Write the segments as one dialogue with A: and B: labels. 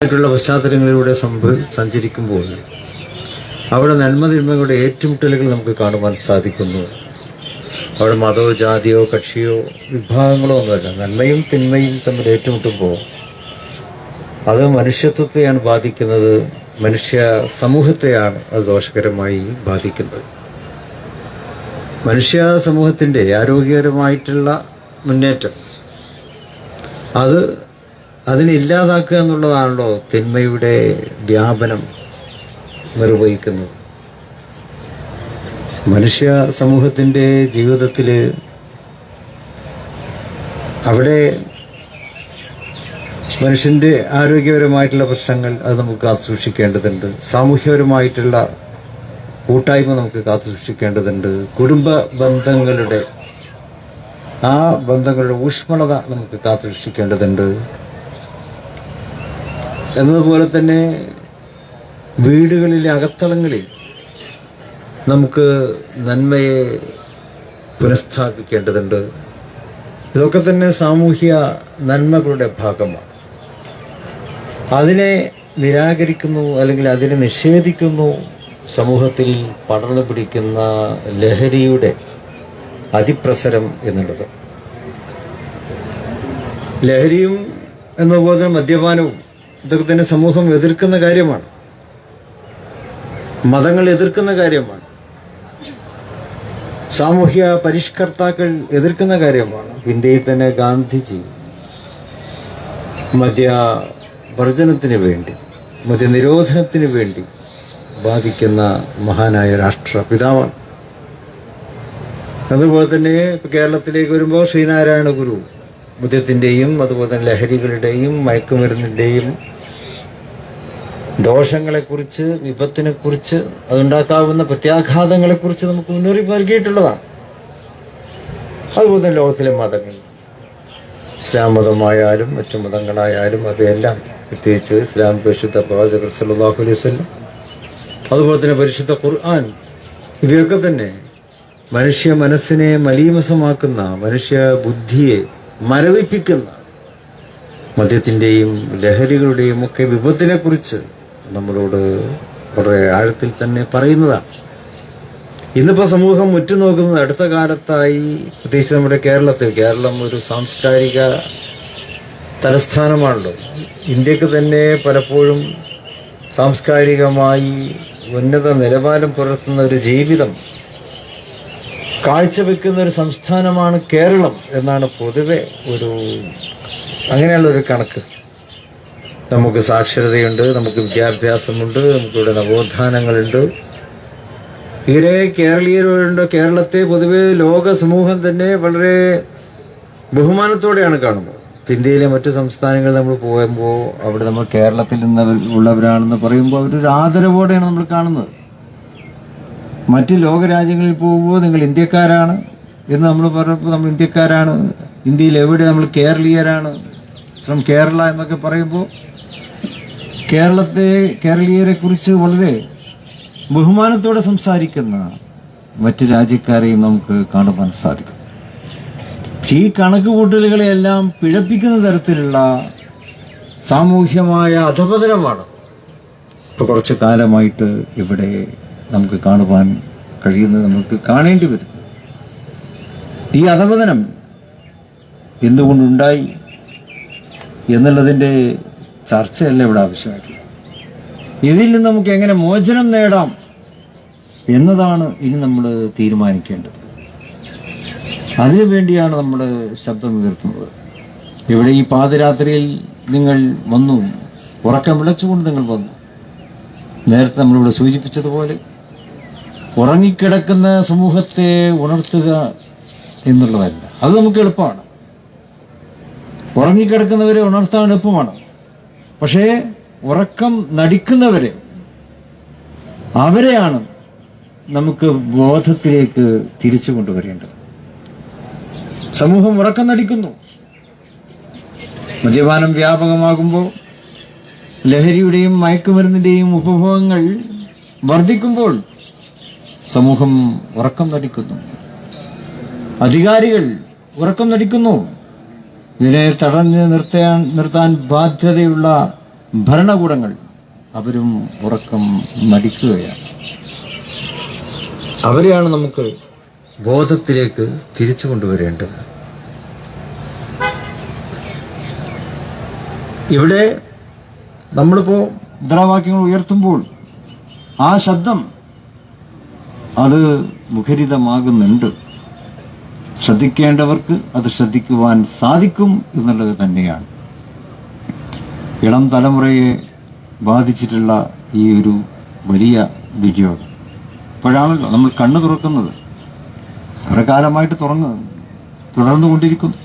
A: ായിട്ടുള്ള പശ്ചാത്തലങ്ങളിലൂടെ സഞ്ചരിക്കുമ്പോൾ അവിടെ നന്മതിന്മകളുടെ ഏറ്റുമുട്ടലുകൾ നമുക്ക് കാണുവാൻ സാധിക്കുന്നു. അവിടെ മതമോ ജാതിയോ കക്ഷിയോ വിഭാഗങ്ങളോ ഒന്നുമല്ല, നന്മയും തിന്മയും തമ്മിൽ ഏറ്റുമുട്ടുമ്പോൾ അത് മനുഷ്യത്വത്തെയാണ് ബാധിക്കുന്നത്, മനുഷ്യ സമൂഹത്തെയാണ് അത് ദോഷകരമായി ബാധിക്കുന്നത്. മനുഷ്യ സമൂഹത്തിൻ്റെ ആരോഗ്യകരമായിട്ടുള്ള മുന്നേറ്റം അതിനെ ഇല്ലാതാക്കുക എന്നുള്ളതാണല്ലോ തിന്മയുടെ വ്യാപനം നിർവഹിക്കുന്നത്. മനുഷ്യ സമൂഹത്തിൻ്റെ ജീവിതത്തിൽ അവിടെ മനുഷ്യൻ്റെ ആരോഗ്യപരമായിട്ടുള്ള പ്രശ്നങ്ങൾ അത് നമുക്ക് കാത്തു സൂക്ഷിക്കേണ്ടതുണ്ട്. സാമൂഹ്യപരമായിട്ടുള്ള കൂട്ടായ്മ നമുക്ക് കാത്തു സൂക്ഷിക്കേണ്ടതുണ്ട്. കുടുംബ ബന്ധങ്ങളുടെ ആ ബന്ധങ്ങളുടെ ഊഷ്മളത നമുക്ക് കാത്തു സൂക്ഷിക്കേണ്ടതുണ്ട്. എന്നതുപോലെ തന്നെ വീടുകളിലെ അകത്തളങ്ങളിൽ നമുക്ക് നന്മയെ പുനഃസ്ഥാപിക്കേണ്ടതുണ്ട്. ഇതൊക്കെ തന്നെ സാമൂഹ്യ നന്മകളുടെ ഭാഗമാണ്. അതിനെ നിരാകരിക്കുന്നു അല്ലെങ്കിൽ അതിനെ നിഷേധിക്കുന്നു സമൂഹത്തിൽ പടർന്നു പിടിക്കുന്ന ലഹരിയുടെ അതിപ്രസരം എന്നുള്ളത്. ലഹരിയും എന്നതുപോലെ മദ്യപാനവും ഇതൊക്കെ തന്നെ സമൂഹം എതിർക്കുന്ന കാര്യമാണ്, മതങ്ങൾ എതിർക്കുന്ന കാര്യമാണ്, സാമൂഹ്യ പരിഷ്കർത്താക്കൾ എതിർക്കുന്ന കാര്യമാണ്. ഇന്ത്യയിൽ തന്നെ ഗാന്ധിജി മദ്യവർജനത്തിന് വേണ്ടി, മദ്യനിരോധനത്തിന് വേണ്ടി വാദിക്കുന്ന മഹാനായ രാഷ്ട്രപിതാവാണ്. അതുപോലെ തന്നെ കേരളത്തിലേക്ക് വരുമ്പോൾ ശ്രീനാരായണ ഗുരു മദ്യത്തിൻ്റെയും അതുപോലെ തന്നെ ലഹരികളുടെയും മയക്കുമരുന്നിൻ്റെയും ദോഷങ്ങളെക്കുറിച്ച്, വിപത്തിനെക്കുറിച്ച്, അതുണ്ടാക്കാവുന്ന പ്രത്യാഘാതങ്ങളെക്കുറിച്ച് നമുക്ക് മുന്നറിയിപ്പ് നൽകിയിട്ടുള്ളതാണ്. അതുപോലെ തന്നെ ലോകത്തിലെ മതങ്ങൾ, ഇസ്ലാം മതമായാലും മറ്റു മതങ്ങളായാലും അവയെല്ലാം, പ്രത്യേകിച്ച് ഇസ്ലാം പരിശുദ്ധ പ്രവാചകർ സല്ലല്ലാഹു അലൈഹി വസല്ലം, അതുപോലെ തന്നെ പരിശുദ്ധ ഖുർആൻ, ഇവയൊക്കെ തന്നെ മനുഷ്യ മനസ്സിനെ മലീമസമാക്കുന്ന, മനുഷ്യ ബുദ്ധിയെ മരവിപ്പിക്കുന്ന മദ്യത്തിൻ്റെയും ലഹരികളുടെയും ഒക്കെ വിപത്തിനെക്കുറിച്ച് നമ്മളോട് വളരെ ആഴത്തിൽ തന്നെ പറയുന്നതാണ്. ഇന്നിപ്പോൾ സമൂഹം ഉറ്റുനോക്കുന്നത് അടുത്ത കാലത്തായി, പ്രത്യേകിച്ച് നമ്മുടെ കേരളം ഒരു സാംസ്കാരിക തലസ്ഥാനമാണല്ലോ. ഇന്ത്യക്ക് തന്നെ പലപ്പോഴും സാംസ്കാരികമായി ഉന്നത നിലവാരം പുലർത്തുന്ന ഒരു ജീവിതം കാഴ്ചവെക്കുന്ന ഒരു സംസ്ഥാനമാണ് കേരളം എന്നാണ് പൊതുവെ അങ്ങനെയുള്ളൊരു കണക്ക്. നമുക്ക് സാക്ഷരതയുണ്ട്, നമുക്ക് വിദ്യാഭ്യാസമുണ്ട്, നമുക്കിവിടെ നവോത്ഥാനങ്ങളുണ്ട്. ഇങ്ങനെ കേരളീയരുണ്ട്. കേരളത്തെ പൊതുവെ ലോക സമൂഹം തന്നെ വളരെ ബഹുമാനത്തോടെയാണ് കാണുന്നത്. ഇന്ത്യയിലെ മറ്റു സംസ്ഥാനങ്ങളിൽ നമ്മൾ പോകുമ്പോൾ അവിടെ നമ്മൾ കേരളത്തിൽ നിന്ന് ഉള്ളവരാണെന്ന് പറയുമ്പോൾ അവരൊരു ആദരവോടെയാണ് നമ്മൾ കാണുന്നത്. മറ്റ് ലോകരാജ്യങ്ങളിൽ പോകുമ്പോൾ നിങ്ങൾ ഇന്ത്യക്കാരാണ് എന്ന് നമ്മൾ പറഞ്ഞപ്പോൾ നമ്മൾ ഇന്ത്യക്കാരാണ്, ഇന്ത്യയിൽ എവിടെ നമ്മൾ കേരളീയരാണ്, ഫ്രം കേരള എന്നൊക്കെ പറയുമ്പോൾ കേരളീയരെ കുറിച്ച് വളരെ ബഹുമാനത്തോടെ സംസാരിക്കുന്ന മറ്റ് രാജ്യക്കാരെയും നമുക്ക് കാണുവാൻ സാധിക്കും. ഈ കണക്കുകൂട്ടലുകളെല്ലാം പിഴപ്പിക്കുന്ന തരത്തിലുള്ള സാമൂഹ്യമായ അധപതനമാണ് ഇപ്പൊ കുറച്ചു കാലമായിട്ട് ഇവിടെ നമുക്ക് കാണുവാൻ കഴിയുന്നത്, നമുക്ക് കാണേണ്ടി വരും. ഈ അധപതനം എന്തുകൊണ്ടുണ്ടായി എന്നുള്ളതിന്റെ ചർച്ചയല്ല ഇവിടെ ആവശ്യമായിട്ടുള്ളത്. ഇതിൽ നിന്ന് നമുക്ക് എങ്ങനെ മോചനം നേടാം എന്നതാണ് ഇനി നമ്മൾ തീരുമാനിക്കേണ്ടത്. അതിനുവേണ്ടിയാണ് നമ്മൾ ശബ്ദം ഉയർത്തുന്നത്. ഇവിടെ ഈ പാതിരാത്രിയിൽ നിങ്ങൾ വന്നു, ഉറക്കം വിളച്ചുകൊണ്ട് നിങ്ങൾ വന്നു. നേരത്തെ നമ്മളിവിടെ സൂചിപ്പിച്ചതുപോലെ ഉറങ്ങിക്കിടക്കുന്ന സമൂഹത്തെ ഉണർത്തുക എന്നുള്ളതല്ല, അത് നമുക്ക് എളുപ്പമാണ്. ഉറങ്ങിക്കിടക്കുന്നവരെ ഉണർത്താൻ എളുപ്പമാണ്. പക്ഷേ ഉറക്കം നടിക്കുന്നവരെ, അവരെയാണ് നമുക്ക് ബോധത്തിലേക്ക് തിരിച്ചു കൊണ്ടുവരേണ്ടത്. സമൂഹം ഉറക്കം നടിക്കുന്നു. മദ്യപാനം വ്യാപകമാകുമ്പോൾ, ലഹരിയുടെയും മയക്കുമരുന്നിന്റെയും ഉപഭോഗങ്ങൾ വർദ്ധിക്കുമ്പോൾ സമൂഹം ഉറക്കം നടിക്കുന്നു. അധികാരികൾ ഉറക്കം നടിക്കുന്നു. ഇതിനെ തടഞ്ഞു നിർത്താൻ ബാധ്യതയുള്ള ഭരണകൂടങ്ങൾ അവരും ഉറക്കം നടിക്കുകയാണ്. അവരെയാണ് നമുക്ക് ബോധത്തിലേക്ക് തിരിച്ചു കൊണ്ടുവരേണ്ടത്. ഇവിടെ നമ്മളിപ്പോ മുദ്രാവാക്യങ്ങൾ ഉയർത്തുമ്പോൾ ആ ശബ്ദം അത് മുഖരിതമാകുന്നുണ്ട്. ശ്രദ്ധിക്കേണ്ടവർക്ക് അത് ശ്രദ്ധിക്കുവാൻ സാധിക്കും എന്നുള്ളത് തന്നെയാണ്. ഇളം തലമുറയെ ബാധിച്ചിട്ടുള്ള ഈ ഒരു വലിയ ദുര്യോഗം ഇപ്പോഴാണല്ലോ നമ്മൾ കണ്ണു തുറക്കുന്നത്. കുറെ കാലമായിട്ട് തുടർന്നുകൊണ്ടിരിക്കുന്നു.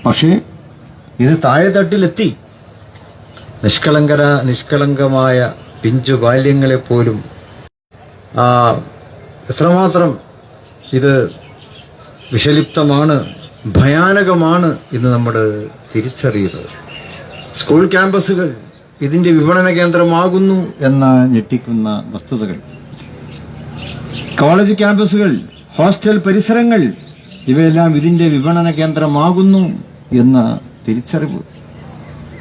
A: പക്ഷേ ഇത് താഴെത്തട്ടിലെത്തി. നിഷ്കളങ്കമായ പിഞ്ചു ബാല്യങ്ങളെപ്പോലും എത്രമാത്രം ഇത് വിഷലിപ്തമാണ്, ഭയാനകമാണ് എന്ന് നമ്മൾ തിരിച്ചറിയുന്നത്. സ്കൂൾ ക്യാമ്പസുകൾ ഇതിന്റെ വിപണന കേന്ദ്രമാകുന്നു എന്ന ഞെട്ടിക്കുന്ന വസ്തുതകൾ, കോളേജ് ക്യാമ്പസുകൾ, ഹോസ്റ്റൽ പരിസരങ്ങൾ ഇവയെല്ലാം ഇതിന്റെ വിപണന കേന്ദ്രമാകുന്നു എന്ന തിരിച്ചറിവ്,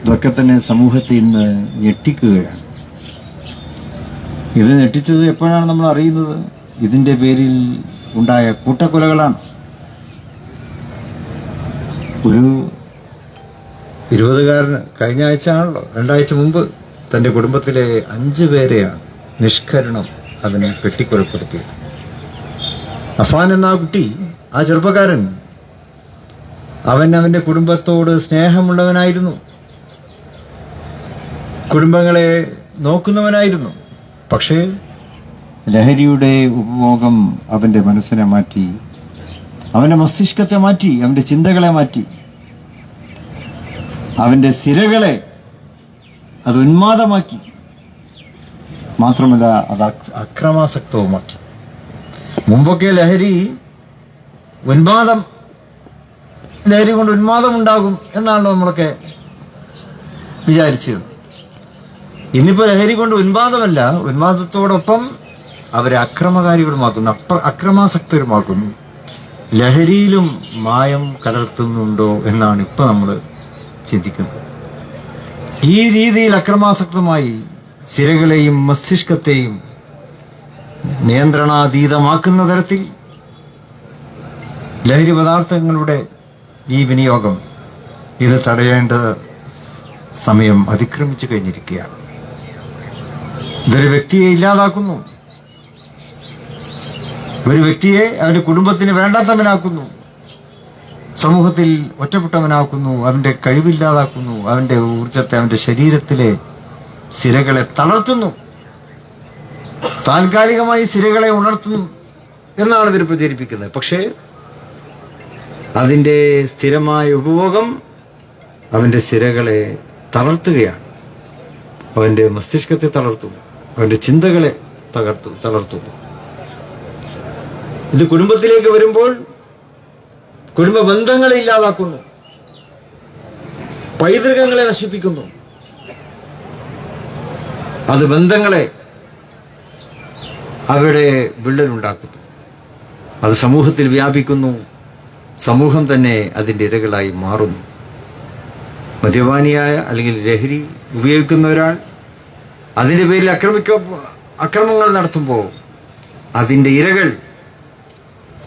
A: ഇതൊക്കെ തന്നെ സമൂഹത്തെ ഇന്ന് ഞെട്ടിക്കുകയാണ്. ഇത് ഞെട്ടിച്ചത് എപ്പോഴാണ് നമ്മൾ അറിയുന്നത്? ഇതിന്റെ പേരിൽ ഉണ്ടായ കൂട്ടക്കൊലകളാണ്. ഒരു 20-കാരന് കഴിഞ്ഞ ആഴ്ച ആണല്ലോ, 2 ആഴ്ച മുമ്പ് തന്റെ കുടുംബത്തിലെ 5 പേരെയാണ് നിഷ്കരണം അവനെ വെട്ടിക്കൊലപ്പെടുത്തിയത്. അഫാൻ എന്ന ആ കുട്ടി, ആ ചെറുപ്പക്കാരൻ, അവന്റെ കുടുംബത്തോട് സ്നേഹമുള്ളവനായിരുന്നു, കുടുംബങ്ങളെ നോക്കുന്നവനായിരുന്നു. പക്ഷേ ലഹരിയുടെ ഉപഭോഗം അവന്റെ മനസ്സിനെ മാറ്റി, അവന്റെ മസ്തിഷ്കത്തെ മാറ്റി, അവന്റെ ചിന്തകളെ മാറ്റി, അവന്റെ സിരകളെ അത് ഉന്മാദമാക്കി. മാത്രമല്ല അത് അക്രമാസക്തവുമാക്കി. മുമ്പൊക്കെ ലഹരി കൊണ്ട് ഉന്മാദം ഉണ്ടാകും എന്നാണല്ലോ നമ്മളൊക്കെ വിചാരിച്ചത്. ഇന്നിപ്പോ ലഹരി കൊണ്ട് ഉന്മാദമല്ല, ഉന്മാദത്തോടൊപ്പം അവരെ അക്രമകാരികളുമാക്കുന്നു, അക്രമാസക്തരുമാക്കുന്നു. ലഹരിയിലും മായം കലർത്തുന്നുണ്ടോ എന്നാണ് ഇപ്പൊ നമ്മൾ ചിന്തിക്കുന്നത്. ഈ രീതിയിൽ അക്രമാസക്തമായി സിരകളെയും മസ്തിഷ്കത്തെയും നിയന്ത്രണാതീതമാക്കുന്ന തരത്തിൽ ലഹരി പദാർത്ഥങ്ങളുടെ ഈ വിനിയോഗം, ഇത് തടയേണ്ട സമയം അതിക്രമിച്ചു കഴിഞ്ഞിരിക്കുകയാണ്. ഇതൊരു വ്യക്തിയെ ഇല്ലാതാക്കുന്നു, ഒരു വ്യക്തിയെ അവന്റെ കുടുംബത്തിന് വേണ്ടാത്തവനാക്കുന്നു, സമൂഹത്തിൽ ഒറ്റപ്പെട്ടവനാക്കുന്നു, അവന്റെ കഴിവില്ലാതാക്കുന്നു, അവന്റെ ഊർജത്തെ, അവന്റെ ശരീരത്തിലെ സിരകളെ തളർത്തുന്നു, താൽക്കാലികമായി സിരകളെ ഉണർത്തുന്നു എന്നാണ് ഇവർ പ്രചരിപ്പിക്കുന്നത്. പക്ഷേ അതിന്റെ സ്ഥിരമായ ഉപഭോഗം അവന്റെ സിരകളെ തളർത്തുകയാണ്, അവന്റെ മസ്തിഷ്കത്തെ തളർത്തുന്നു, അവന്റെ ചിന്തകളെ തളർത്തുന്നു. ഇത് കുടുംബത്തിലേക്ക് വരുമ്പോൾ കുടുംബ ബന്ധങ്ങളെ ഇല്ലാതാക്കുന്നു, പൈതൃകങ്ങളെ നശിപ്പിക്കുന്നു, അത് ബന്ധങ്ങളെ അവിടെ വിള്ളലുണ്ടാക്കുന്നു, അത് സമൂഹത്തിൽ വ്യാപിക്കുന്നു, സമൂഹം തന്നെ അതിന്റെ ഇരകളായി മാറുന്നു. മദ്യപാനിയായ അല്ലെങ്കിൽ ലഹരി ഉപയോഗിക്കുന്ന ഒരാൾ അതിന്റെ പേരിൽ അക്രമങ്ങൾ നടത്തുമ്പോൾ അതിന്റെ ഇരകൾ,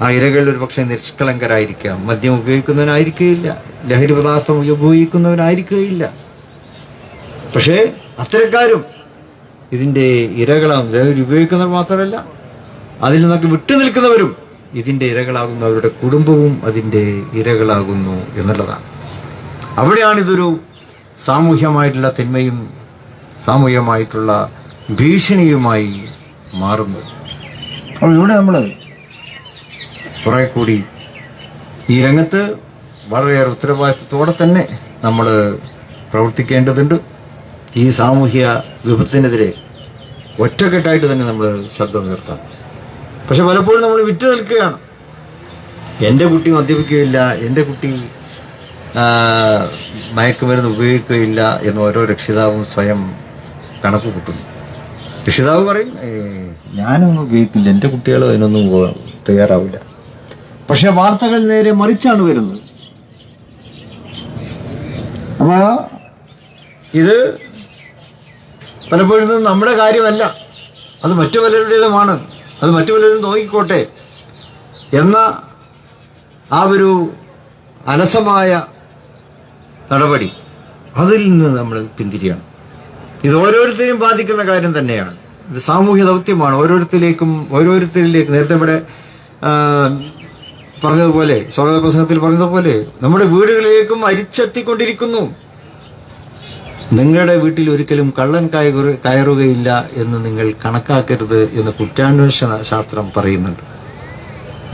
A: ആ ഇരകൾ ഒരു പക്ഷേ നിഷ്കളങ്കരായിരിക്കാം, മദ്യം ഉപയോഗിക്കുന്നവനായിരിക്കുകയില്ല, ലഹരി പദാർത്ഥം ഉപയോഗിക്കുന്നവനായിരിക്കുകയില്ല. പക്ഷേ അത്തരക്കാരും ഇതിന്റെ ഇരകളാകും. ലഹരി ഉപയോഗിക്കുന്നവർ മാത്രമല്ല, അതിൽ നിന്നൊക്കെ വിട്ടുനിൽക്കുന്നവരും ഇതിന്റെ ഇരകളാകുന്നു, അവരുടെ കുടുംബവും അതിന്റെ ഇരകളാകുന്നു എന്നുള്ളതാണ്. അവിടെയാണ് ഇതൊരു സാമൂഹ്യമായിട്ടുള്ള തിന്മയും സാമൂഹ്യമായിട്ടുള്ള ഭീഷണിയുമായി മാറുന്നത്. അപ്പോൾ ഇവിടെ നമ്മൾ കുറെ കൂടി ഈ രംഗത്ത് വളരെയേറെ ഉത്തരവാദിത്വത്തോടെ തന്നെ നമ്മൾ പ്രവർത്തിക്കേണ്ടതുണ്ട്. ഈ സാമൂഹ്യ വിപത്തിനെതിരെ ഒറ്റക്കെട്ടായിട്ട് തന്നെ നമ്മൾ ശബ്ദം ഉയർത്താം. പക്ഷെ പലപ്പോഴും നമ്മൾ വിട്ടു നിൽക്കുകയാണ്. എൻ്റെ കുട്ടി മദ്യപിക്കുകയില്ല, എൻ്റെ കുട്ടി മയക്കുമരുന്ന് ഉപയോഗിക്കുകയില്ല എന്ന് ഓരോ രക്ഷിതാവും സ്വയം കണക്ക് കൂട്ടുന്നു. രക്ഷിതാവ് പറയും, ഞാനൊന്നും ഉപയോഗിക്കില്ല, എൻ്റെ കുട്ടികൾ അതിനൊന്നും തയ്യാറാവില്ല. പക്ഷെ വാർത്തകൾ നേരെ മറിച്ചാണ് വരുന്നത്. അപ്പൊ ഇത് പലപ്പോഴും ഇത് നമ്മുടെ കാര്യമല്ല, അത് മറ്റു പലരുടേതുമാണ്, അത് മറ്റു പലരും നോക്കിക്കോട്ടെ എന്ന ആ ഒരു അലസമായ നടപടി, അതിൽ നിന്ന് നമ്മൾ പിന്തിരിയാണ്. ഇത് ഓരോരുത്തരെയും ബാധിക്കുന്ന കാര്യം തന്നെയാണ്. ഇത് സാമൂഹ്യ ദൗത്യമാണ്. ഓരോരുത്തരിലേക്ക് നേരത്തെ ഇവിടെ പറഞ്ഞതുപോലെ, സ്വാഗത പ്രസംഗത്തിൽ പറഞ്ഞതുപോലെ നമ്മുടെ വീടുകളിലേക്കും അരിച്ചെത്തിക്കൊണ്ടിരിക്കുന്നു. നിങ്ങളുടെ വീട്ടിൽ ഒരിക്കലും കള്ളൻ കയറുകയില്ല എന്ന് നിങ്ങൾ കണക്കാക്കരുത് എന്ന് കുറ്റാന്വേഷണ ശാസ്ത്രം പറയുന്നുണ്ട്.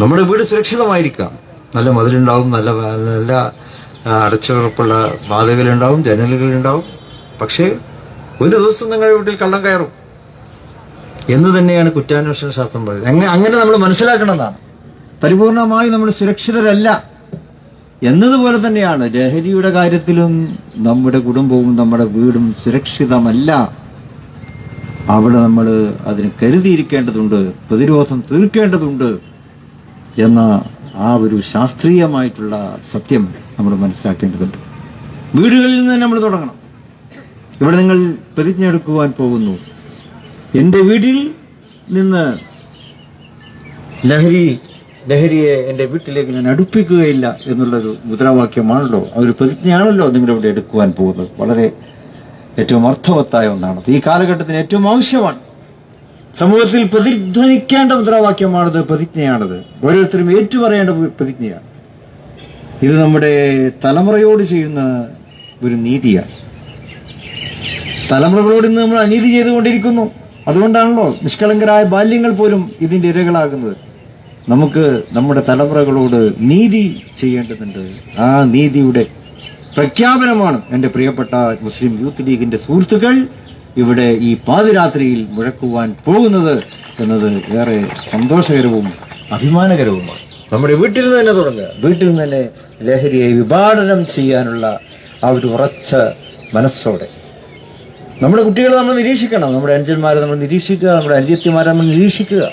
A: നമ്മുടെ വീട് സുരക്ഷിതമായിരിക്കാം, നല്ല മതിലുണ്ടാവും, നല്ല അടച്ചുറപ്പുള്ള വാതിലുകളുണ്ടാവും, ജനലുകളുണ്ടാവും. പക്ഷേ ഒരു ദിവസം നിങ്ങളുടെ വീട്ടിൽ കള്ളം കയറും എന്ന് തന്നെയാണ് കുറ്റാന്വേഷണ ശാസ്ത്രം പറയുന്നത്. അങ്ങനെ നമ്മൾ മനസ്സിലാക്കണമെന്നാണ്. പരിപൂർണമായി നമ്മൾ സുരക്ഷിതരല്ല എന്നതുപോലെ തന്നെയാണ് ലഹരിയുടെ കാര്യത്തിലും നമ്മുടെ കുടുംബവും നമ്മുടെ വീടും സുരക്ഷിതമല്ല. അവിടെ നമ്മൾ അതിന് കരുതിയിരിക്കേണ്ടതുണ്ട്, പ്രതിരോധം തീർക്കേണ്ടതുണ്ട് എന്ന ആ ഒരു ശാസ്ത്രീയമായിട്ടുള്ള സത്യം നമ്മൾ മനസ്സിലാക്കേണ്ടതുണ്ട്. വീടുകളിൽ നിന്ന് നമ്മൾ തുടങ്ങണം. ഇവിടെ നിങ്ങൾ പ്രതിജ്ഞ എടുക്കുവാൻ പോകുന്നു, എന്റെ വീട്ടിൽ നിന്ന് ലഹരിയെ എന്റെ വീട്ടിലേക്ക് ഞാൻ അടുപ്പിക്കുകയില്ല എന്നുള്ളൊരു മുദ്രാവാക്യമാണല്ലോ, ഒരു പ്രതിജ്ഞയാണല്ലോ നിങ്ങളിവിടെ എടുക്കുവാൻ പോകുന്നത്. വളരെ ഏറ്റവും അർത്ഥവത്തായ ഒന്നാണ്. ഈ കാലഘട്ടത്തിന് ഏറ്റവും ആവശ്യമാണ്. സമൂഹത്തിൽ പ്രതിധ്വനിക്കേണ്ട മുദ്രാവാക്യമാണത്, പ്രതിജ്ഞയാണത്. ഓരോരുത്തരും ഏറ്റുപറയേണ്ട പ്രതിജ്ഞയാണ്. ഇത് നമ്മുടെ തലമുറയോട് ചെയ്യുന്ന ഒരു നീതിയാണ്. തലമുറകളോട് ഇന്ന് നമ്മൾ അനീതി ചെയ്തുകൊണ്ടിരിക്കുന്നു. അതുകൊണ്ടാണല്ലോ നിഷ്കളങ്കരായ ബാല്യങ്ങൾ പോലും ഇതിന്റെ ഇരകളാകുന്നത്. നമുക്ക് നമ്മുടെ തലമുറകളോട് നീതി ചെയ്യേണ്ടതുണ്ട്. ആ നീതിയുടെ പ്രഖ്യാപനമാണ് എന്റെ പ്രിയപ്പെട്ട മുസ്ലിം യൂത്ത് ലീഗിന്റെ സുഹൃത്തുക്കൾ ഇവിടെ ഈ പാതിരാത്രിയിൽ മുഴക്കുവാൻ പോകുന്നത് എന്നത് ഏറെ സന്തോഷകരവും അഭിമാനകരവുമാണ്. നമ്മുടെ വീട്ടിൽ നിന്ന് തന്നെ തുടങ്ങുക. വീട്ടിൽ നിന്ന് തന്നെ ലഹരിയെ വിഭാടനം ചെയ്യാനുള്ള ആ ഒരു ഉറച്ച മനസ്സോടെ നമ്മുടെ കുട്ടികളെ നമ്മൾ നിരീക്ഷിക്കണം. നമ്മുടെ അനുജന്മാരെ നമ്മൾ നിരീക്ഷിക്കുക, നമ്മുടെ അനുജത്തിമാരെ നമ്മൾ നിരീക്ഷിക്കുക,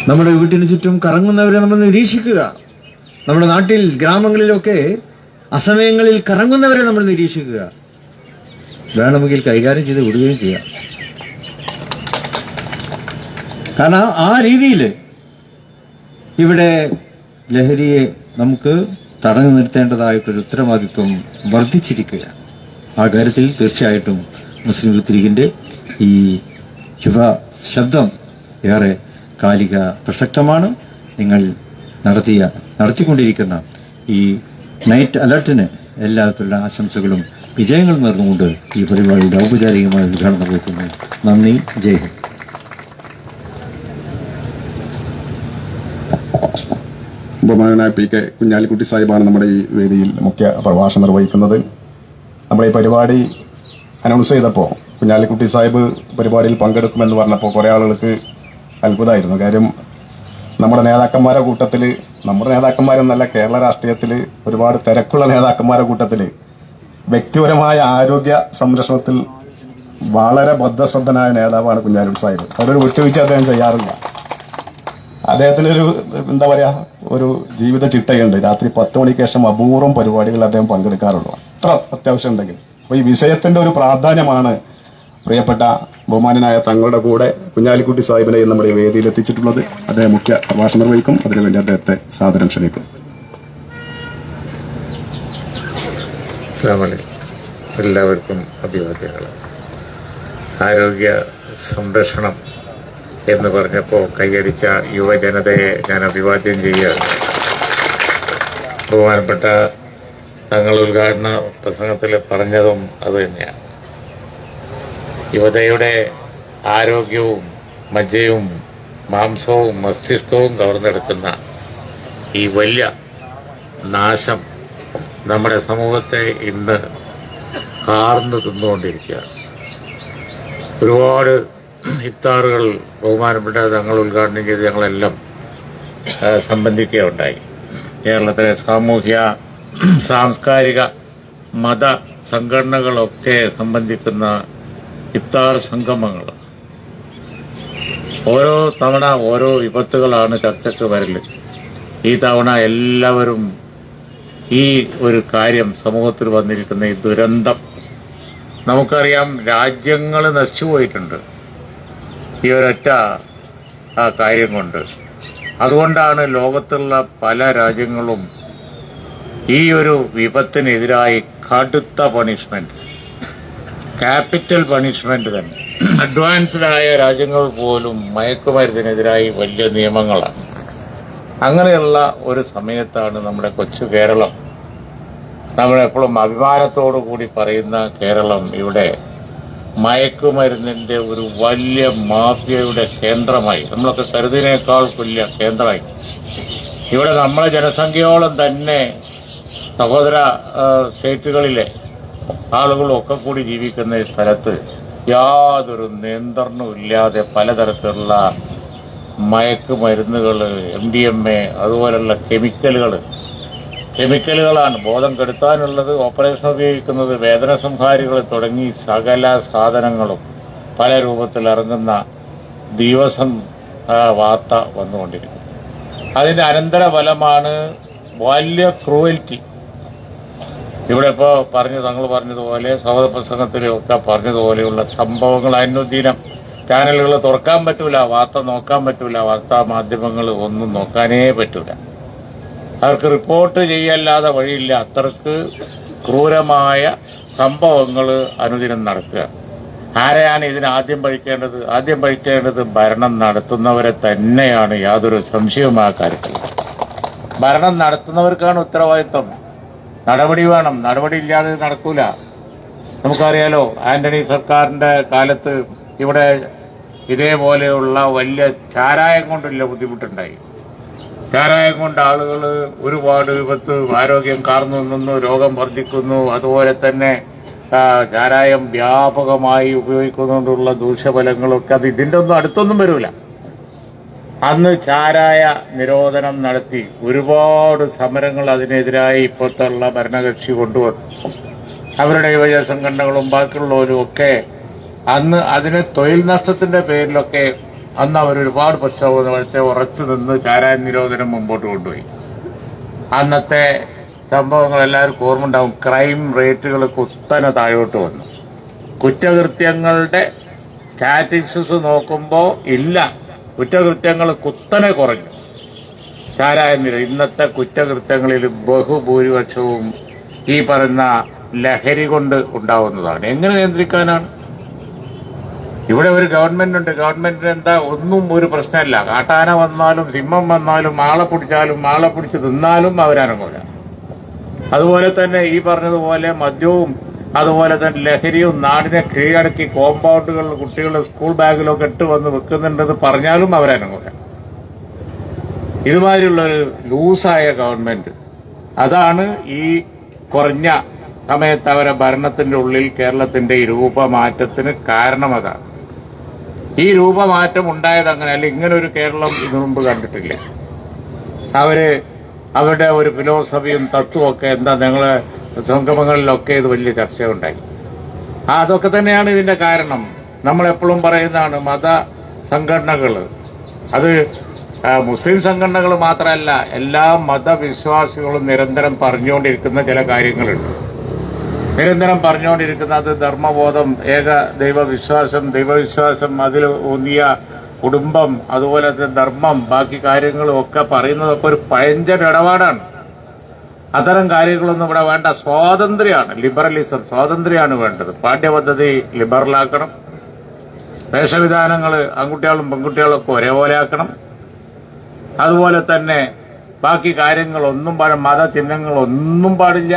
A: നമ്മുടെ വീട്ടിന് ചുറ്റും കറങ്ങുന്നവരെ നമ്മൾ നിരീക്ഷിക്കുക. നമ്മുടെ നാട്ടിൽ ഗ്രാമങ്ങളിലൊക്കെ അസമയങ്ങളിൽ കറങ്ങുന്നവരെ നമ്മൾ നിരീക്ഷിക്കുക. വേണമെങ്കിൽ കൈകാര്യം ചെയ്ത് വിടുകയും ചെയ്യാം. കാരണം ആ രീതിയിൽ ഇവിടെ ലഹരിയെ നമുക്ക് തടഞ്ഞു നിർത്തേണ്ടതായിട്ടൊരു ഉത്തരവാദിത്വം വർദ്ധിച്ചിരിക്കുക. ആ കാര്യത്തിൽ തീർച്ചയായിട്ടും മുസ്ലിം യൂത്ത് ലീഗിന്റെ ഈ യുവ ശബ്ദം ഏറെ കാലിക പ്രസക്തമാണ്. നിങ്ങൾ നടത്തിക്കൊണ്ടിരിക്കുന്ന ഈ നൈറ്റ് അലർട്ടിന് എല്ലാത്തരത്തിലുള്ള ആശംസകളും വിജയങ്ങളും നേർന്നുകൊണ്ട് ഈ പരിപാടിയുടെ ഔപചാരികമായ ഉദ്ഘാടനം നിർവഹിക്കുന്നു. നന്ദി. ജയ് ഹിന്ദ്.
B: ബഹുമാനായ പി കെ കുഞ്ഞാലിക്കുട്ടി സാഹിബാണ് നമ്മുടെ ഈ വേദിയിൽ മുഖ്യ പ്രഭാഷണം നിർവഹിക്കുന്നത്. നമ്മുടെ ഈ പരിപാടി അനൗൺസ് ചെയ്തപ്പോൾ കുഞ്ഞാലിക്കുട്ടി സാഹിബ് പരിപാടിയിൽ പങ്കെടുക്കുമെന്ന് പറഞ്ഞപ്പോൾ കുറേ ആളുകൾക്ക് അത്ഭുതമായിരുന്നു. കാര്യം നമ്മുടെ നേതാക്കന്മാരുടെ കൂട്ടത്തിൽ, നമ്മുടെ നേതാക്കന്മാരെന്നല്ല കേരള രാഷ്ട്രീയത്തിൽ ഒരുപാട് തിരക്കുള്ള നേതാക്കന്മാരുടെ കൂട്ടത്തിൽ വ്യക്തിപരമായ ആരോഗ്യ സംരക്ഷണത്തിൽ വളരെ ബദ്ധശ്രദ്ധനായ നേതാവാണ് കുഞ്ഞാലിക്കുട്ടി സാഹിബ്. അതൊരു വിട്ടുവീഴ്ച അദ്ദേഹം ചെയ്യാറില്ല. അദ്ദേഹത്തിനൊരു എന്താ പറയാ, ഒരു ജീവിത ചിട്ടയുണ്ട്. രാത്രി 10 മണിക്ക് ശേഷം അപൂർവം പരിപാടികൾ അദ്ദേഹം പങ്കെടുക്കാറുള്ളൂ, അത്ര അത്യാവശ്യം ഉണ്ടെങ്കിൽ. അപ്പൊ ഈ വിഷയത്തിന്റെ ഒരു പ്രാധാന്യമാണ് പ്രിയപ്പെട്ട ബഹുമാനായ തങ്ങളുടെ കൂടെ കുഞ്ഞാലിക്കുട്ടി സാഹിബിനെ നമ്മുടെ വേദിയിൽ എത്തിച്ചിട്ടുള്ളത്. അദ്ദേഹം മുഖ്യ പ്രഭാഷണം നിർവഹിക്കും. അതിനുവേണ്ടി അദ്ദേഹത്തെ സാദരം ക്ഷണിക്കും.
C: എല്ലാവർക്കും അഭിവാദ്യങ്ങൾ. ആരോഗ്യ സംരക്ഷണം എന്ന് പറഞ്ഞപ്പോൾ കൈയടിച്ച യുവജനതയെ ഞാൻ അഭിവാദ്യം ചെയ്യുകയാണ്. ബഹുമാനപ്പെട്ട തങ്ങൾ ഉദ്ഘാടന പ്രസംഗത്തിൽ പറഞ്ഞതും അതുതന്നെയാണ്. യുവതയുടെ ആരോഗ്യവും മജ്ജയും മാംസവും മസ്തിഷ്കവും കവർന്നെടുക്കുന്ന ഈ വലിയ നാശം നമ്മുടെ സമൂഹത്തെ ഇന്ന് കാർന്നു തിന്നുകൊണ്ടിരിക്കുകയാണ്. ഒരുപാട് ഇഫ്താറുകൾ ബഹുമാനപ്പെട്ട തങ്ങൾ ഉദ്ഘാടനം ചെയ്ത് ഞങ്ങളെല്ലാം സംബന്ധിക്കുകയുണ്ടായി. കേരളത്തിലെ സാമൂഹ്യ സാംസ്കാരിക മത സംഘടനകളൊക്കെ സംബന്ധിക്കുന്ന ഇഫ്താർ സംഗമങ്ങൾ ഓരോ തവണ ഓരോ വിപത്തുകളാണ് ചർച്ചയ്ക്ക് വരല്. ഈ തവണ എല്ലാവരും ഈ ഒരു കാര്യം, സമൂഹത്തിൽ വന്നിരിക്കുന്ന ഈ ദുരന്തം നമുക്കറിയാം രാജ്യങ്ങൾ നശിച്ചുപോയിട്ടുണ്ട് ഈ ഒരൊറ്റ കാര്യം കൊണ്ട്. അതുകൊണ്ടാണ് ലോകത്തുള്ള പല രാജ്യങ്ങളും ഈ ഒരു വിപത്തിനെതിരായി കടുത്ത പണിഷ്മെന്റ്, ക്യാപിറ്റൽ പണിഷ്മെന്റ് തന്നെ. അഡ്വാൻസ്ഡായ രാജ്യങ്ങൾ പോലും മയക്കുമരുന്നിനെതിരായി വലിയ നിയമങ്ങളാണ്. അങ്ങനെയുള്ള ഒരു സമയത്താണ് നമ്മുടെ കൊച്ചു കേരളം, നമ്മളെപ്പോഴും അഭിമാനത്തോടു കൂടി പറയുന്ന കേരളം, ഇവിടെ മയക്കുമരുന്നിന്റെ ഒരു വലിയ മാഫിയയുടെ കേന്ദ്രമായി, നമ്മളൊക്കെ കരുതിനേക്കാൾ വലിയ കേന്ദ്രമായി. ഇവിടെ നമ്മളെ ജനസംഖ്യയോളം തന്നെ സഹോദര സ്റ്റേറ്റുകളിലെ ആളുകളും ഒക്കെ കൂടി ജീവിക്കുന്ന ഈ സ്ഥലത്ത് യാതൊരു നിയന്ത്രണവും ഇല്ലാതെ പലതരത്തിലുള്ള മയക്കുമരുന്നുകൾ, MDMA, അതുപോലുള്ള കെമിക്കലുകളാണ് ബോധം കെടുത്താനുള്ളത്. ഓപ്പറേഷൻ ഉപയോഗിക്കുന്നത് വേദന സംഹാരികൾ തുടങ്ങി സകല സാധനങ്ങളും പല രൂപത്തിൽ ഇറങ്ങുന്ന ദിവസം വാർത്ത വന്നുകൊണ്ടിരിക്കുന്നു. അതിന്റെ അനന്തരഫലമാണ് വലിയ ക്രൂവൽറ്റി. ഇവിടെ ഇപ്പോൾ താങ്കൾ പറഞ്ഞതുപോലെ സ്വാഗത പ്രസംഗത്തിലൊക്കെ പറഞ്ഞതുപോലെയുള്ള സംഭവങ്ങൾ അനുദിനം ചാനലുകൾ തുറക്കാൻ പറ്റൂല, വാർത്ത നോക്കാൻ പറ്റൂല, വാർത്താ മാധ്യമങ്ങൾ ഒന്നും നോക്കാനേ പറ്റൂല. അവർക്ക് റിപ്പോർട്ട് ചെയ്യല്ലാതെ വഴിയില്ല. അത്രക്ക് ക്രൂരമായ സംഭവങ്ങൾ അനുദിനം നടക്കുക. ആരെയാണ് ഇതിന് ആദ്യം പഴിക്കേണ്ടത്? ആദ്യം പഴിക്കേണ്ടത് ഭരണം നടത്തുന്നവരെ തന്നെയാണ്, യാതൊരു സംശയവും ആ കാര്യത്തിൽ. ഭരണം നടത്തുന്നവർക്കാണ് ഉത്തരവാദിത്വം. നടപടി വേണം, നടപടി ഇല്ലാതെ നടക്കൂല. നമുക്കറിയാലോ, ആന്റണി സർക്കാരിന്റെ കാലത്ത് ഇവിടെ ഇതേപോലെയുള്ള വലിയ ചാരായം കൊണ്ടില്ല ബുദ്ധിമുട്ടുണ്ടായി. ചാരായം കൊണ്ട് ആളുകൾ ഒരുപാട് വിപത്ത്, ആരോഗ്യം കാർന്നു നിന്നു, രോഗം വർദ്ധിക്കുന്നു. അതുപോലെ തന്നെ ചാരായം വ്യാപകമായി ഉപയോഗിക്കുന്നതുകൊണ്ടുള്ള ദൂഷ്യഫലങ്ങളൊക്കെ അത് ഇതിന്റെ ഒന്നും അടുത്തൊന്നും വരൂല. അന്ന് ചാരായ നിരോധനം നടത്തി ഒരുപാട് സമരങ്ങൾ അതിനെതിരായി ഇപ്പോഴത്തുള്ള ഭരണകക്ഷി കൊണ്ടുവന്നു. അവരുടെ യുവജന സംഘടനകളും ബാക്കിയുള്ളവരും ഒക്കെ അന്ന് അതിന് തൊഴിൽ നഷ്ടത്തിന്റെ പേരിലൊക്കെ അന്ന് അവരൊരുപാട് പ്രക്ഷോഭത്തെ ഉറച്ചു നിന്ന് ചാരായ നിരോധനം മുമ്പോട്ട് കൊണ്ടുപോയി. അന്നത്തെ സംഭവങ്ങൾ എല്ലാവർക്കും ഓർമ്മ ഉണ്ടാവും. ക്രൈം റേറ്റുകൾ കുത്തനെ താഴോട്ട് വന്നു. കുറ്റകൃത്യങ്ങളുടെ സ്റ്റാറ്റിസ്റ്റിക്സ് നോക്കുമ്പോൾ ഇല്ല, കുറ്റകൃത്യങ്ങൾ കുത്തനെ കുറഞ്ഞു. ചാരായ നിരോധനം. ഇന്നത്തെ കുറ്റകൃത്യങ്ങളിൽ ബഹുഭൂരിപക്ഷവും ഈ പറയുന്ന ലഹരി കൊണ്ട് ഉണ്ടാവുന്നതാണ്. എങ്ങനെ നിയന്ത്രിക്കാനാണ്? ഇവിടെ ഒരു ഗവൺമെന്റ് ഉണ്ട്. ഗവൺമെന്റിന് എന്താ ഒന്നും ഒരു പ്രശ്നമല്ല. കാട്ടാന വന്നാലും സിംഹം വന്നാലും ആളെ പിടിച്ചാലും ആളെ പിടിച്ച് തിന്നാലും അവരനങ്ങൂല. അതുപോലെ തന്നെ ഈ പറഞ്ഞതുപോലെ മദ്യവും അതുപോലെ തന്നെ ലഹരിയും നാടിനെ കീഴടക്കി കോമ്പൗണ്ടുകളിൽ കുട്ടികൾ സ്കൂൾ ബാഗിലൊക്കെ ഇട്ട് വന്ന് വെക്കുന്നുണ്ടെന്ന് പറഞ്ഞാലും അവരനങ്ങൂല. ഇതുമാതിരിയുള്ളൊരു ലൂസായ ഗവൺമെന്റ്, അതാണ് ഈ കുറഞ്ഞ സമയത്ത് അവരെ ഭരണത്തിന്റെ ഉള്ളിൽ കേരളത്തിന്റെ ഈ രൂപമാറ്റത്തിന് കാരണം. അതാണ് ഈ രൂപമാറ്റം ഉണ്ടായത്. അങ്ങനെ അല്ല, ഇങ്ങനൊരു കേരളം ഇതിനു മുമ്പ് കണ്ടിട്ടില്ല. അവരുടെ ഒരു ഫിലോസഫിയും തത്വമൊക്കെ എന്താ, ഞങ്ങളെ സംഗമങ്ങളിലൊക്കെ ഇത് വലിയ ചർച്ചയുണ്ടായി. അതൊക്കെ തന്നെയാണ് ഇതിന്റെ കാരണം. നമ്മളെപ്പോഴും പറയുന്നതാണ് മത സംഘടനകൾ, അത് മുസ്ലിം സംഘടനകൾ മാത്രമല്ല, എല്ലാ മതവിശ്വാസികളും നിരന്തരം പറഞ്ഞുകൊണ്ടിരിക്കുന്ന ചില കാര്യങ്ങളുണ്ട്. നിരന്തരം പറഞ്ഞുകൊണ്ടിരിക്കുന്നത് ധർമ്മബോധം, ഏക ദൈവവിശ്വാസം, അതിൽ ഊന്നിയ കുടുംബം, അതുപോലെ ധർമ്മം, ബാക്കി കാര്യങ്ങളും ഒക്കെ പറയുന്നതൊക്കെ ഒരു പഴഞ്ചൻ ഇടപാടാണ്. അത്തരം കാര്യങ്ങളൊന്നും ഇവിടെ വേണ്ട. സ്വാതന്ത്ര്യമാണ്, ലിബറലിസം, സ്വാതന്ത്ര്യമാണ് വേണ്ടത്. പാഠ്യപദ്ധതി ലിബറലാക്കണം. വേഷവിധാനങ്ങൾ ആൺകുട്ടികളും പെൺകുട്ടികളും ഒക്കെ ഒരേപോലെ ആക്കണം. അതുപോലെ തന്നെ ബാക്കി കാര്യങ്ങളൊന്നും മതചിഹ്നങ്ങളൊന്നും പാടില്ല.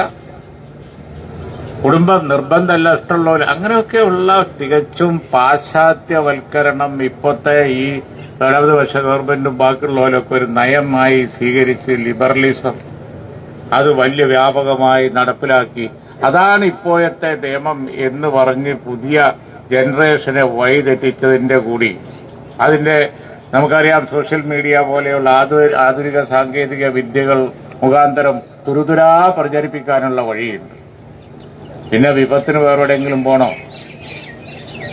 C: കുടുംബം നിർബന്ധമല്ല, ഇഷ്ടമുള്ളവർ, അങ്ങനെയൊക്കെയുള്ള തികച്ചും പാശ്ചാത്യവൽക്കരണം ഇപ്പോഴത്തെ ഈ ഇടതുപക്ഷ ഗവൺമെന്റും ബാക്കിയുള്ളവരൊക്കെ ഒരു നയമായി സ്വീകരിച്ച് ലിബറലിസം അത് വലിയ വ്യാപകമായി നടപ്പിലാക്കി. അതാണ് ഇപ്പോഴത്തെ നിയമം എന്ന് പറഞ്ഞ് പുതിയ ജനറേഷനെ വഴിതെറ്റിച്ചതിന്റെ കൂടി അതിന്റെ നമുക്കറിയാം, സോഷ്യൽ മീഡിയ പോലെയുള്ള ആധുനിക സാങ്കേതിക വിദ്യകൾ മുഖാന്തരം തുരുതുരാ പ്രചരിപ്പിക്കാനുള്ള വഴിയുണ്ട്. പിന്നെ വിപത്തിന് വേറെവിടെയെങ്കിലും പോണോ?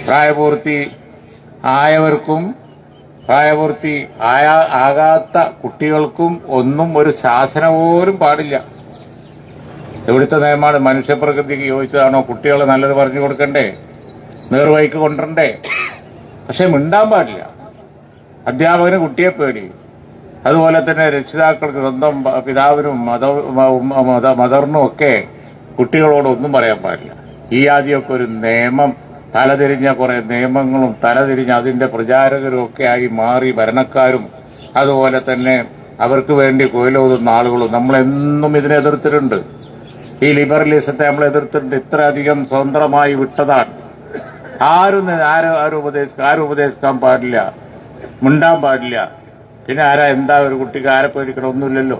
C: പ്രായപൂർത്തി ആയവർക്കും പ്രായപൂർത്തി ആകാത്ത കുട്ടികൾക്കും ഒന്നും ഒരു ശാസന പോലും പാടില്ല. ഇവിടുത്തെ നിയമമാണ് മനുഷ്യപ്രകൃതിക്ക് യോജിച്ചതാണോ? കുട്ടികളെ നല്ലത് പറഞ്ഞു കൊടുക്കണ്ടേ, നേർവഴിക്ക് കൊണ്ടുവരണ്ടേ? പക്ഷെ മിണ്ടാൻ പാടില്ല. അധ്യാപകന് കുട്ടിയെ പേടി, അതുപോലെ തന്നെ രക്ഷിതാക്കൾക്ക് സ്വന്തം പിതാവിനും മദറിനും ഒക്കെ കുട്ടികളോട് ഒന്നും പറയാൻ പാടില്ല. ഈ ആദ്യമൊക്കെ ഒരു നിയമം, തലതിരിഞ്ഞ കുറെ നിയമങ്ങളും തലതിരിഞ്ഞ് അതിന്റെ പ്രചാരകരും ഒക്കെ ആയി മാറി ഭരണക്കാരും അതുപോലെ തന്നെ അവർക്ക് വേണ്ടി കൊയിലോതുന്ന ആളുകളും നമ്മളെന്നും ഇതിനെ എതിർത്തിട്ടുണ്ട്. ഈ ലിബറലിസത്തെ നമ്മൾ എതിർത്തിട്ടുണ്ട്. ഇത്രയധികം സ്വതന്ത്രമായി വിട്ടതാണ്. ആരും ഉപദേശിക്കാൻ പാടില്ല, മിണ്ടാൻ പാടില്ല. പിന്നെ എന്താ ഒരു കുട്ടിക്ക് ആരെ പേടിക്കണം? ഒന്നുമില്ലല്ലോ.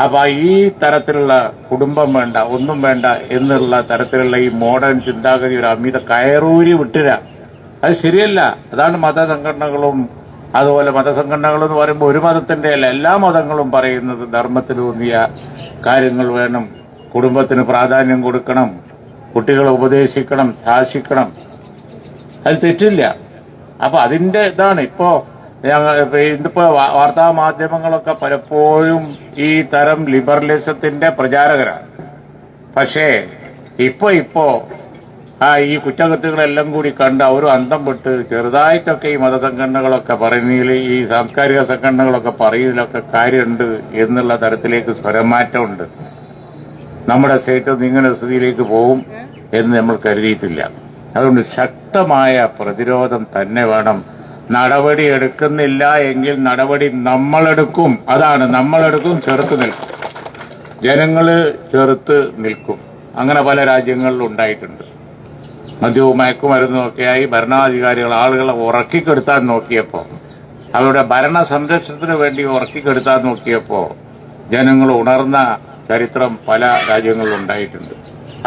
C: അപ്പൊ ഈ തരത്തിലുള്ള കുടുംബം വേണ്ട, ഒന്നും വേണ്ട എന്നുള്ള തരത്തിലുള്ള ഈ മോഡേൺ ചിന്താഗതി ഒരു അമിത കയറൂരി വിട്ടുക, അത് ശരിയല്ല. അതാണ് മതസംഘടനകളും അതുപോലെ മതസംഘടനകൾ എന്ന് പറയുമ്പോൾ ഒരു മതത്തിന്റെ അല്ല, എല്ലാ മതങ്ങളും പറയുന്നത് ധർമ്മത്തിലൂന്നിയ കാര്യങ്ങൾ വേണം, കുടുംബത്തിന് പ്രാധാന്യം കൊടുക്കണം, കുട്ടികളെ ഉപദേശിക്കണം, ശാസിക്കണം. അത് തെറ്റില്ല. അപ്പൊ അതിന്റെ ഇതാണ് ഇന്നിപ്പോ വാർത്താ മാധ്യമങ്ങളൊക്കെ പലപ്പോഴും ഈ തരം ലിബറലിസത്തിന്റെ പ്രചാരകരാണ്. പക്ഷേ ഇപ്പോ ഈ കുറ്റകൃത്യങ്ങളെല്ലാം കൂടി കണ്ട് അവർ അന്തം വിട്ട് ചെറുതായിട്ടൊക്കെ ഈ മതസംഘടനകളൊക്കെ പറയുന്നതിൽ, ഈ സാംസ്കാരിക സംഘടനകളൊക്കെ പറയുന്നതിലൊക്കെ കാര്യമുണ്ട് എന്നുള്ള തരത്തിലേക്ക് സ്വരമാറ്റമുണ്ട്. നമ്മുടെ സ്റ്റേറ്റ് ഇങ്ങനെ സ്ഥിതിയിലേക്ക് പോകും എന്ന് നമ്മൾ കരുതിയിട്ടില്ല. അതുകൊണ്ട് ശക്തമായ പ്രതിരോധം തന്നെ വേണം. നടപടി എടുക്കുന്നില്ല എങ്കിൽ നടപടി നമ്മളെടുക്കും. അതാണ് നമ്മളെടുക്കും, ചെറുത്ത് നിൽക്കും, ജനങ്ങള് ചെറുത്ത് നിൽക്കും. അങ്ങനെ പല രാജ്യങ്ങളിലും ഉണ്ടായിട്ടുണ്ട്. മദ്യവും മയക്കുമരുന്നും ഒക്കെയായി ഭരണാധികാരികൾ ആളുകളെ ഉറക്കിക്കെടുത്താൻ നോക്കിയപ്പോ, അവരുടെ ഭരണ സംരക്ഷണത്തിന് വേണ്ടി ഉറക്കിക്കെടുത്താൻ നോക്കിയപ്പോ ജനങ്ങൾ ഉണർന്ന ചരിത്രം പല രാജ്യങ്ങളിലും ഉണ്ടായിട്ടുണ്ട്.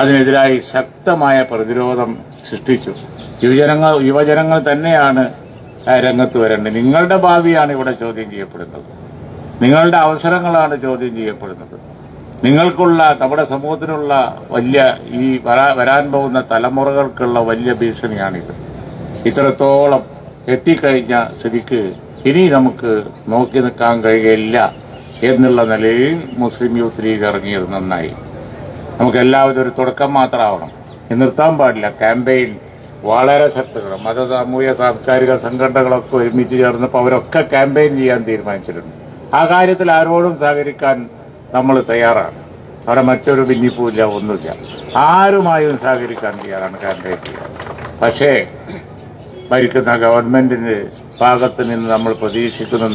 C: അതിനെതിരായി ശക്തമായ പ്രതിരോധം സൃഷ്ടിച്ചു. യുവജനങ്ങൾ തന്നെയാണ് രംഗത്ത് വരേണ്ടത്. നിങ്ങളുടെ ഭാവിയാണ് ഇവിടെ ചോദ്യം ചെയ്യപ്പെടുന്നത്, നിങ്ങളുടെ അവസരങ്ങളാണ് ചോദ്യം ചെയ്യപ്പെടുന്നത്. നിങ്ങൾക്കുള്ള, നമ്മുടെ സമൂഹത്തിനുള്ള വലിയ ഈ വരാൻ പോകുന്ന തലമുറകൾക്കുള്ള വലിയ ഭീഷണിയാണിത്. ഇത്രത്തോളം എത്തിക്കഴിഞ്ഞ സ്ഥിതിക്ക് ഇനി നമുക്ക് നോക്കി നിൽക്കാൻ കഴിയില്ല എന്നുള്ള നിലയിൽ മുസ്ലിം യൂത്ത് ലീഗ് ഇറങ്ങിയത് നന്നായി. നമുക്ക് എല്ലാവരും ഒരു തുടക്കം മാത്രമാവണം, നിർത്താൻ പാടില്ല. ക്യാമ്പയിൻ വളരെ ശക്തമാണ്. മത സാമൂഹ്യ സാംസ്കാരിക സംഘടനകളൊക്കെ ഒരുമിച്ച് ചേർന്നപ്പോൾ അവരൊക്കെ ക്യാമ്പയിൻ ചെയ്യാൻ തീരുമാനിച്ചിട്ടുണ്ട്. ആ കാര്യത്തിൽ ആരോടും സഹകരിക്കാൻ നമ്മൾ തയ്യാറാണ്. അവിടെ മറ്റൊരു ഭിന്നിപ്പുമില്ല, ഒന്നുമില്ല. ആരുമായും സഹകരിക്കാൻ തയ്യാറാണ്, ക്യാമ്പയിൻ ചെയ്യാൻ. പക്ഷേ ഭരിക്കുന്ന ഗവൺമെന്റിന്റെ ഭാഗത്ത് നിന്ന് നമ്മൾ പ്രതീക്ഷിക്കുന്ന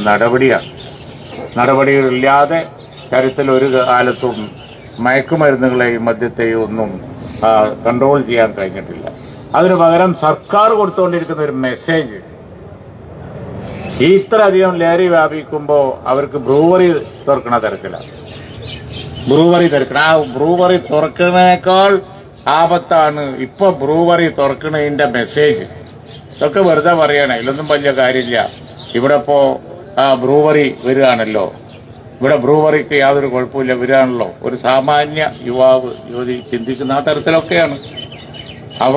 C: നടപടികളില്ലാതെ തരത്തിൽ ഒരു കാലത്തും മയക്കുമരുന്നുകളെയും മദ്യത്തെയും ഒന്നും കൺട്രോൾ ചെയ്യാൻ കഴിഞ്ഞിട്ടില്ല. അതിനു പകരം സർക്കാർ കൊടുത്തുകൊണ്ടിരിക്കുന്ന ഒരു മെസ്സേജ്, ഇത്രയധികം ലഹരി വ്യാപിക്കുമ്പോൾ അവർക്ക് ബ്രൂവറി തുറക്കണ തരത്തിലാണ്. ആ ബ്രൂവറി തുറക്കുന്നതിനേക്കാൾ ആപത്താണ് ഇപ്പൊ ബ്രൂവറി തുറക്കുന്നതിന്റെ മെസ്സേജ്. ഇതൊക്കെ വെറുതെ പറയണേ, ഇതിലൊന്നും വലിയ കാര്യമില്ല. ഇവിടെ ഇപ്പോ ബ്രൂവറി വരികയാണല്ലോ, ഇവിടെ ബ്രൂവറിക്ക് യാതൊരു കുഴപ്പമില്ല, വരികയാണല്ലോ. ഒരു സാമാന്യ യുവതി ചിന്തിക്കുന്ന ആ തരത്തിലൊക്കെയാണ്. അവ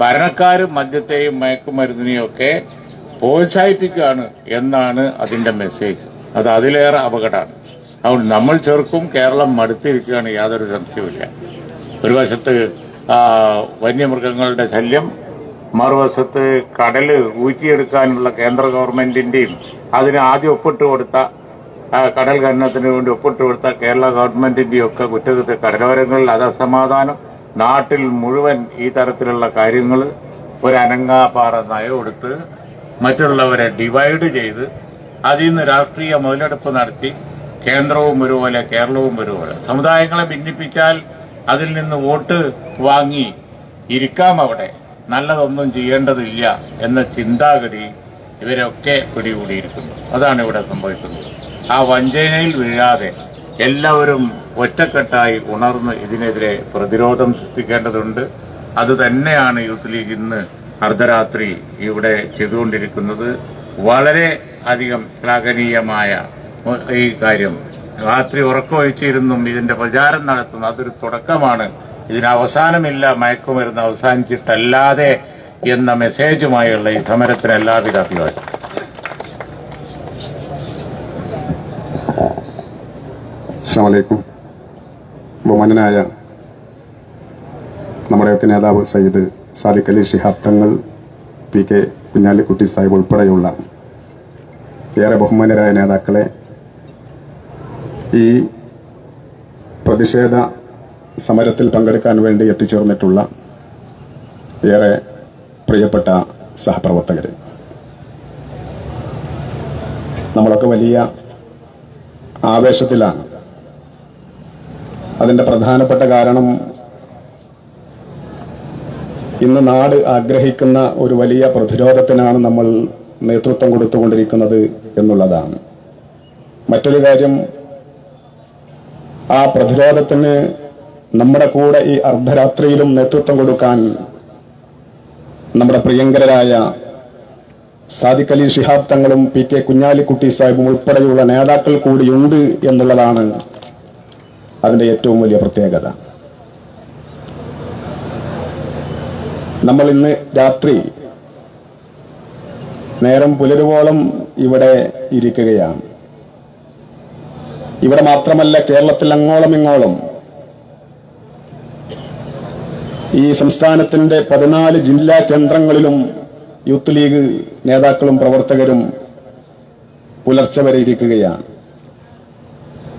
C: ഭരണക്കാരും മദ്യത്തെയും മയക്കുമരുന്നിനെയും ഒക്കെ പ്രോത്സാഹിപ്പിക്കുകയാണ് എന്നാണ് അതിന്റെ മെസ്സേജ്. അത് അതിലേറെ അപകടമാണ്. അതുകൊണ്ട് നമ്മൾ ചെറുക്കും, കേരളം മടുത്തിരിക്കുകയാണ്, യാതൊരു സംശയവുമില്ല. ഒരു വശത്ത് വന്യമൃഗങ്ങളുടെ ശല്യം, മറുവശത്ത് കടല് ഊറ്റിയെടുക്കാനുള്ള കേന്ദ്ര ഗവൺമെന്റിന്റെയും അതിന് ആദ്യം ഒപ്പിട്ട് കൊടുത്ത കടൽ ഖനനത്തിന് വേണ്ടി ഒപ്പിട്ട് കൊടുത്ത കേരള ഗവൺമെന്റിന്റെയും ഒക്കെ കുറ്റകൃത്യ കടലോരങ്ങളിൽ അസമാധാനം, നാട്ടിൽ മുഴുവൻ ഈ തരത്തിലുള്ള കാര്യങ്ങൾ ഒരു അനങ്ങാപ്പാറ നയമെടുത്ത് മറ്റുള്ളവരെ ഡിവൈഡ് ചെയ്ത് അതിൽ നിന്ന് രാഷ്ട്രീയ മുതലെടുപ്പ് നടത്തി കേന്ദ്രവും ഒരുപോലെ കേരളവും ഒരുപോലെ സമുദായങ്ങളെ ഭിന്നിപ്പിച്ചാൽ അതിൽ നിന്ന് വോട്ട് വാങ്ങി ഇരിക്കാം, അവിടെ നല്ലതൊന്നും ചെയ്യേണ്ടതില്ല എന്ന ചിന്താഗതി ഇവരൊക്കെ പിടികൂടിയിരിക്കുന്നു. അതാണ് ഇവിടെ സംഭവിക്കുന്നത്. ആ വഞ്ചനയിൽ വീഴാതെ എല്ലാവരും ഒറ്റക്കെട്ടായി ഉണർന്ന് ഇതിനെതിരെ പ്രതിരോധം സൃഷ്ടിക്കേണ്ടതുണ്ട്. അത് തന്നെയാണ് യൂത്ത് ലീഗ് ഇന്ന് അർദ്ധരാത്രി ഇവിടെ ചെയ്തുകൊണ്ടിരിക്കുന്നത്. വളരെ അധികം ശ്ലാഘനീയമായ ഈ കാര്യം. രാത്രി ഉറക്കമൊഴിച്ചിരുന്നും ഇതിന്റെ പ്രചാരം നടത്തുന്നു. അതൊരു തുടക്കമാണ്. ഇതിന് അവസാനമില്ല, മയക്കുമരുന്ന് അവസാനിച്ചിട്ടല്ലാതെ എന്ന മെസ്സേജുമായുള്ള ഈ സമരത്തിന് എല്ലാവിധ അഭിവാദ്യം.
B: അസ്സലാമു അലൈക്കും. ബഹുമാനനായ നമ്മുടെയൊക്കെ നേതാവ് സയ്യിദ് സാദിഖ് അലി ശിഹാബ് തങ്ങൾ, പി കെ കുഞ്ഞാലിക്കുട്ടി സാഹിബ് ഉൾപ്പെടെയുള്ള ഏറെ ബഹുമാനരായ നേതാക്കളെ, ഈ പ്രതിഷേധ സമരത്തിൽ പങ്കെടുക്കാൻ വേണ്ടി എത്തിച്ചേർന്നിട്ടുള്ള ഏറെ പ്രിയപ്പെട്ട സഹപ്രവർത്തകര്, നമ്മളൊക്കെ വലിയ ആവേശത്തിലാണ്. അതിന്റെ പ്രധാനപ്പെട്ട കാരണം ഇന്ന് നാട് ആഗ്രഹിക്കുന്ന ഒരു വലിയ പ്രതിരോധത്തിനാണ് നമ്മൾ നേതൃത്വം കൊടുത്തുകൊണ്ടിരിക്കുന്നത് എന്നുള്ളതാണ്. മറ്റൊരു കാര്യം, ആ പ്രതിരോധത്തിന് നമ്മുടെ കൂടെ ഈ അർദ്ധരാത്രിയിലും നേതൃത്വം കൊടുക്കാൻ നമ്മുടെ പ്രിയങ്കരായ സാദിഖ് അലി ശിഹാബ് തങ്ങളും പി കെ കുഞ്ഞാലിക്കുട്ടി സാഹിബും ഉൾപ്പെടെയുള്ള നേതാക്കൾ കൂടിയുണ്ട് എന്നുള്ളതാണ് അതിന്റെ ഏറ്റവും വലിയ പ്രത്യേകത. നമ്മൾ ഇന്ന് രാത്രി നേരം പുലരുവോളം ഇവിടെ ഇരിക്കുകയാണ്. ഇവിടെ മാത്രമല്ല, കേരളത്തിൽ അങ്ങോളം ഇങ്ങോളം ഈ സംസ്ഥാനത്തിന്റെ 14 ജില്ലാ കേന്ദ്രങ്ങളിലും യൂത്ത് ലീഗ് നേതാക്കളും പ്രവർത്തകരും പുലർച്ചെ വരെ ഇരിക്കുകയാണ്.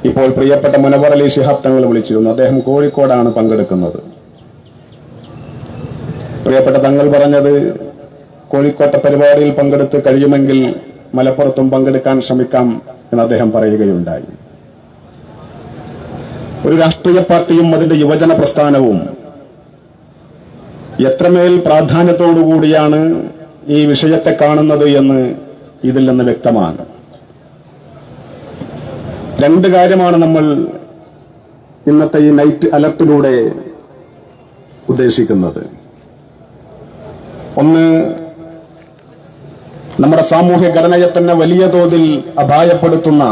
B: ഇപ്പോൾ പ്രിയപ്പെട്ട മുനവർ അലി ശിഹാബ് തങ്ങൾ വിളിച്ചിരുന്നു. അദ്ദേഹം കോഴിക്കോടാണ് പങ്കെടുക്കുന്നത്. പ്രിയപ്പെട്ട തങ്ങൾ പറഞ്ഞത്, കോഴിക്കോട്ടെ പരിപാടിയിൽ പങ്കെടുത്ത് കഴിയുമെങ്കിൽ മലപ്പുറത്തും പങ്കെടുക്കാൻ ശ്രമിക്കാം എന്ന് അദ്ദേഹം പറയുകയുണ്ടായി. ഒരു രാഷ്ട്രീയ പാർട്ടിയും അതിന്റെ യുവജന പ്രസ്ഥാനവും എത്രമേൽ പ്രാധാന്യത്തോടുകൂടിയാണ് ഈ വിഷയത്തെ കാണുന്നത് എന്ന് ഇതിൽ നിന്ന് വ്യക്തമാണ്. 2 കാര്യമാണ് നമ്മൾ ഇന്നത്തെ ഈ നൈറ്റ് അലർട്ടിലൂടെ ഉദ്ദേശിക്കുന്നത്. ഒന്ന്, നമ്മുടെ സാമൂഹ്യ ഘടനയെ തന്നെ വലിയ തോതിൽ അപായപ്പെടുത്തുന്ന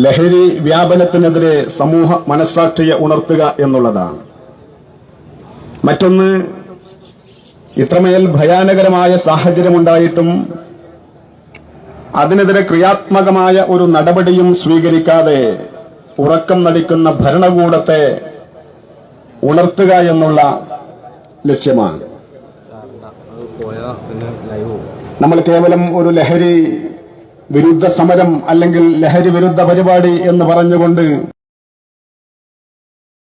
B: ലഹരി വ്യാപനത്തിനെതിരെ സമൂഹ മനസ്സാക്ഷിയെ ഉണർത്തുക എന്നുള്ളതാണ്. മറ്റൊന്ന്, ഇത്രമേൽ ഭയാനകരമായ സാഹചര്യമുണ്ടായിട്ടും അതിനെതിരെ ക്രിയാത്മകമായ ഒരു നടപടിയും സ്വീകരിക്കാതെ ഉറക്കം നടിക്കുന്ന ഭരണകൂടത്തെ ഉണർത്തുക എന്നുള്ള ലക്ഷ്യമാണ്. നമ്മൾ കേവലം ഒരു ലഹരി വിരുദ്ധ സമരം അല്ലെങ്കിൽ ലഹരി വിരുദ്ധ പരിപാടി എന്ന് പറഞ്ഞുകൊണ്ട്